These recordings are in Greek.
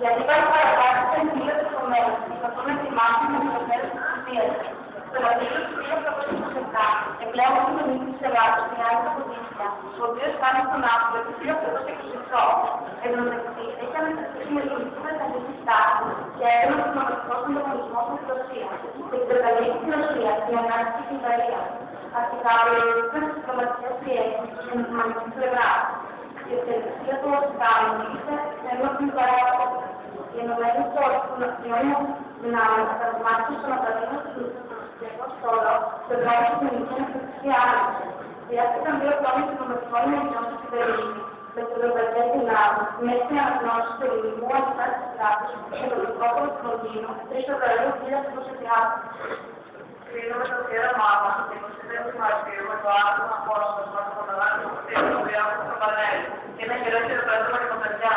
Γιατί υπάρχει παρακάτω στην εμφύλωση στο μέλλον, προσπαθούν να ετοιμάσουν με το τέλος της ουσίας. Στο Βασίλειο του 1827, εκλέγουν τον Μητρή της Ελλάδος, μια άλλη αποτυχία, ο οποίος κάνει στον άνθρωπο το 1828. Εν τω μεταξύ, έχει ανακαταστήσει με ελληνική μεταλλική στάση και έκανε τον ομαδικό ανταγωνισμό στην Ρωσία και την προκαλεί στην Ρωσία την ανάγκη της Ιταλίας. Αρχικά περιορίζονταν στις διπλωματικές πιέσεις στην Οθωμανική πλευρά. Η εξελιξία του Οσκάνου ήρθε ενώ την παράδοση. Οι ενωμένοι χώροι των ναυτιών δυνάμεων καταδημάτισαν στον Ακαδήμιο του Λουξεμβουργικού στόλο και δρόμο στην ελληνική ανθρωπιστική άνοιξη. Χρειάστηκαν 2 χρόνια διπλωματικών ενεργειών στην Βερολίνη, με τις ευρωπαϊκές δυνάμεις, μέχρι την αναγνώριση του ελληνικού αντιστάσεως κράτους και το Λυκόπολο του Λονδίνου, 3 Φεβρουαρίου 1930. Κλείνουμε το θύραμά μας και 25 Μαρτίου με το άτομο Απόστολος μας από το λάθος του Θείου του Ιάκωβου στο Πανέλη και ένα χειρότερο πράγμα και κομμάτια.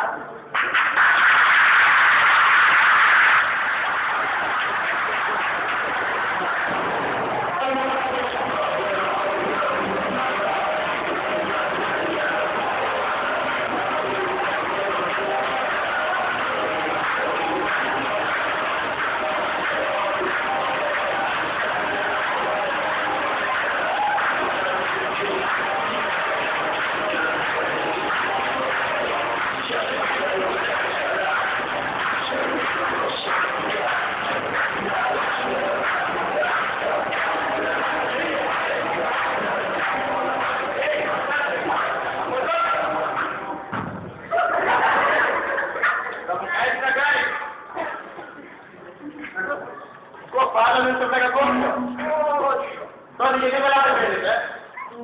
Τότε γιατί με λάθος θέλετε,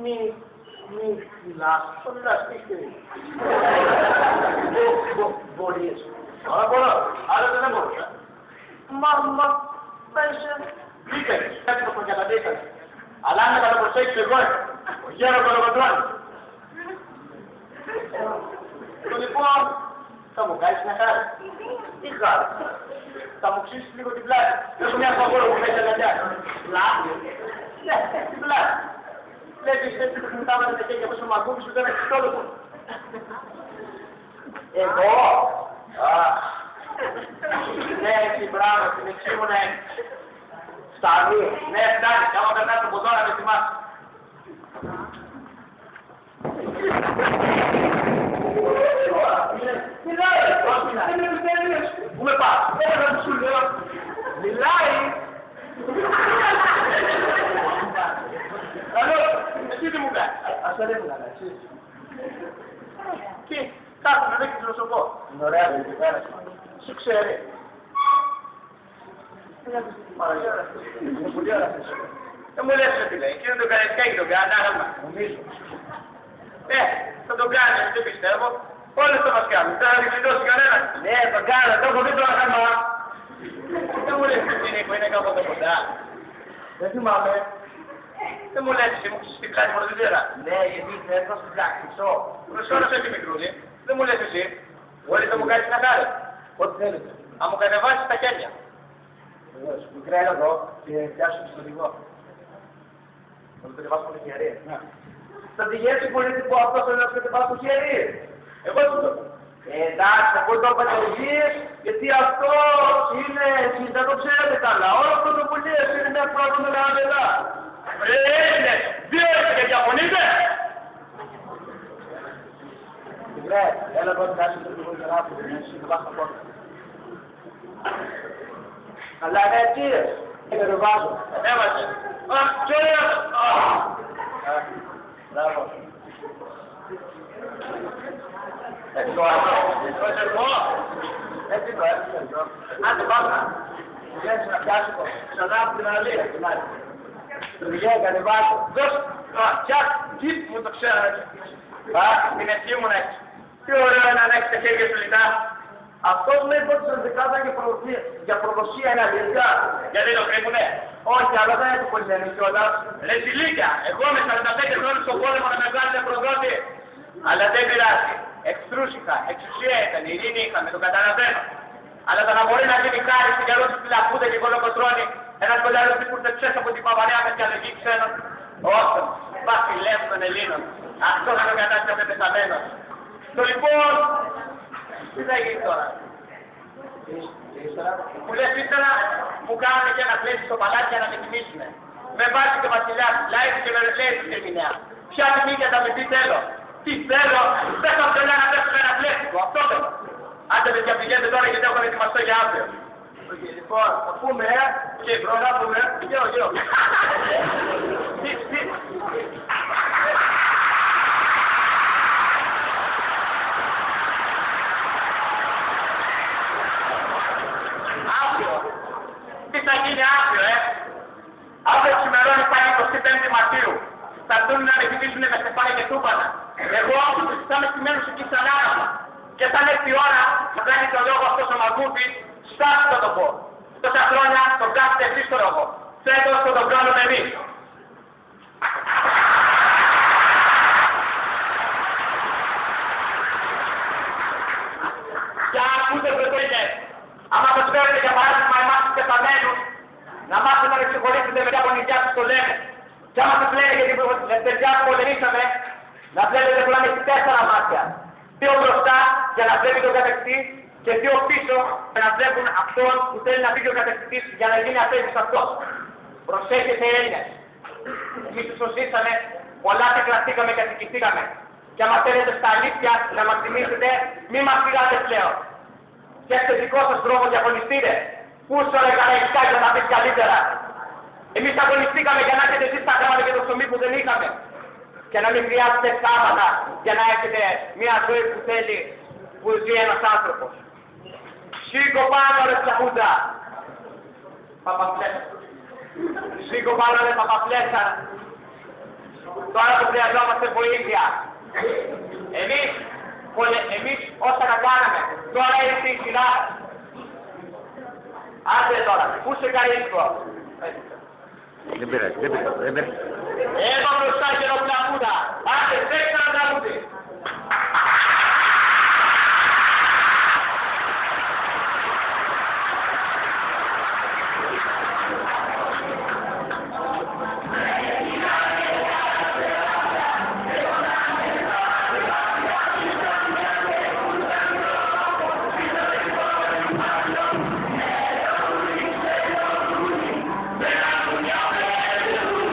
μη μιλάς, το μιλάς πίστη. Μπορείς. Τώρα μπορώ, άλλοτε δεν μπορούσα. Μα, πέσε. Λίκερες, κάτι το προκαταντήσατε. Αλλά αν με καταπροσέξεις εγώ, ο γέρο κολοκοντρώνει. Λοιπόν, θα μου κάνεις μια χάρη. Τι χάρη. Θα μου ξύσεις λίγο την πλάτη. Έχω μια φαγόρα που μέσα να πιάσει. Πλάτη. Ναι, την πλάτη. Βλέπεις έτσι που μου τάβανε τα χέρια πόσο μαγκούβι σου δεν έχεις τόλο. Εγώ. Ναι, έτσι μπράβο, την εξή μου να έχεις. Φτάνει. Ναι, φτάνει. Κι άμα περνάς από τώρα με θυμάσαι. Μιλάει! Πώς μιλάει! Είναι μυστέριος! Πού με πας! Έλα να σου λέω! Μιλάει! Καλό! Εσύ τι μου κάνεις! Ας το δεν μιλάνε, εσύ. Τι! Κάτω να δείξεις φιλοσοφό! Είναι ωραία, δεν είναι πέρας. Σου ξέρει. Είναι πολύ ωραία. Δεν μου λες τι λέει. Εκείνο τον Καραϊσκάκη τον κάνει, άγαλμα. Νομίζω. Θα τον κάνει, δεν πιστεύω. Όλες το μας κάνουν. Δεν θα γλιτώσει κανένας. Ναι, τον κάνω. Το έχω δει το αγαμά. Δεν μου λες τι Νίκο, είναι κάπου εδώ κοντά. Δεν θυμάμαι. Δεν μου λες εσύ, μου ξέρεις τι κάνει πρωτοβέρα. Ναι, γιατί θα έρθω στην τάξη. Προσώρας έχει μικρούλι. Δεν μου λες εσύ. Μπορείς να μου κάνεις ένα χάρη. Ό,τι θέλετε. Αν μου κατεβάσεις τα χέρια. Βεβαίως. Μικρά έλα εδώ και πιάσου στον οδηγό. Θα το κατεβάσω με το χέρι. Θα τη γεύσει πολύ τυπό αυτός ο ένας κατεβάσω το χέρι. Εγώ σου το πω. Εντάξει, εγώ το πατολογίες, γιατί αυτός είναι, εσείς δεν το ξέρετε καλά. Όλο αυτό το πουλίες είναι μια πρώτη μεγάλη παιδιά. Είναι, 2 ώρες και διαφωνείτε. Βρε, έλα εδώ κάτσε το λίγο γεράπου, δεν έχεις το βάστα πόρτα. Αλλά ναι, κύριε, είναι το βάζω. Έβαζε. Κύριε! Μπράβο. Έτσι το άκουσα. Το εσερμό. Έτσι το άκουσα. Άντε πάμε. Βγαίνεις να πιάσει το. Ξανά από την αλήθεια. Το βγαίνει κατεβάσω. Δώσ' τσακ. Τι μου το ξέρω έτσι. Την ευχή μου να έχεις. Τι ωραίο είναι να έχεις τα χέρια σου λιτά. Αυτός λέει πως σας δικάζα για προδοσία είναι αλήθεια. Γιατί το κρύβουνε. Όχι, αλλά δεν έχει πολύ λένε κιόλας. Ρε ζηλίκια, εγώ με 45 χρόνους στον πόλεμο να με βγάλετε προδότη. Αλλά δεν πειράζει. Εχθρούς είχα, εξουσία ήταν, ειρήνη είχαμε, το καταλαβαίνω. Αλλά το να μπορεί να γίνει χάρη στην καιρό του Λαπούδα και κολοκοτρώνει ένας κολλιάρος που ήρθε ψες από την Παπαρέα με διαλογή ξένων. Όχι, βασιλεύς των Ελλήνων. Αυτό θα το κατάστησε πεθαμένος. Το λοιπόν, τι θα γίνει τώρα. Που λες ύστερα μου κάνουν και ένα πλαίσιο στο παλάτι για να με τιμήσουνε. Με βάζει και ο βασιλιάς, λάει και με λέει στην ερμηνεία. Ποια τιμή για να με πει θέλω. Τι θέλω, δεν θα θέλω να πέσω με ένα πλαίσιο, αυτό θέλω. Άντε παιδιά πηγαίνετε τώρα γιατί έχω ετοιμαστώ για αύριο. Λοιπόν, θα πούμε, και να πούμε, γιο. Τι. Αύριο. Τι θα γίνει αύριο, Αύριο ξημερώνει πάλι 25η Μαρτίου. Θα έρθουν να ρεκυπήσουν με στεφάνια και τούπανα. Εγώ θα είμαι στημένος εκεί σαν άραμα. Και θα έρθει η ώρα να κάνει το λόγο αυτός ο Μαγκούτης, στάστε θα το πω. Τόσα χρόνια τον κάνετε εσείς το λόγο. Φέτος θα τον κάνουμε εμείς. Για ακούτε πρωτοείδες. Άμα σας φέρετε για παράδειγμα εμάς τους πεθαμένους, να μάθετε να εξεχωρίσετε με ποια πονηδιά τους το λένε. Και άμα σας λένε γιατί παιδιά που πολεμήσαμε, να βλέπετε που να έχει 4 μάτια. 2 μπροστά για να βλέπει τον κατακτητή και 2 πίσω για να βλέπουν αυτόν που θέλει να φύγει ο κατακτητής για να γίνει αφέντης αυτός. Προσέχετε Έλληνες. Εμείς τους ζήσαμε, πολλά τεκλαστήκαμε και ατυχηθήκαμε. Και άμα θέλετε στα αλήθεια να μας θυμίσετε, μη μας φύγατε πλέον. Φτιάξτε δικό σας δρόμο και αγωνιστείτε. Πούσο ρε καναϊκά για να πεις καλύτερα. Εμείς αγωνιστήκαμε για να έχετε εσείς τα γράμματα και το ψωμί που δεν είχαμε. Και να μην χρειάζεται Σάββατα για να έχετε μια ζωή που θέλει, που ζει ένας άνθρωπος. Σήκω πάνω ρε Τσαχούντα. Παπαφλέσσα. Σήκω πάνω ρε Παπαφλέσσα. Τώρα που χρειαζόμαστε βοήθεια. Εμείς όσα τα κάναμε. Τώρα ήρθε η σειρά. Άντε τώρα. Πού σε καρύσκω. Δεν πειράζει. Εδώ μπροστά και ο Πλακούδα. Άντε, δεν ξαναδράμουν.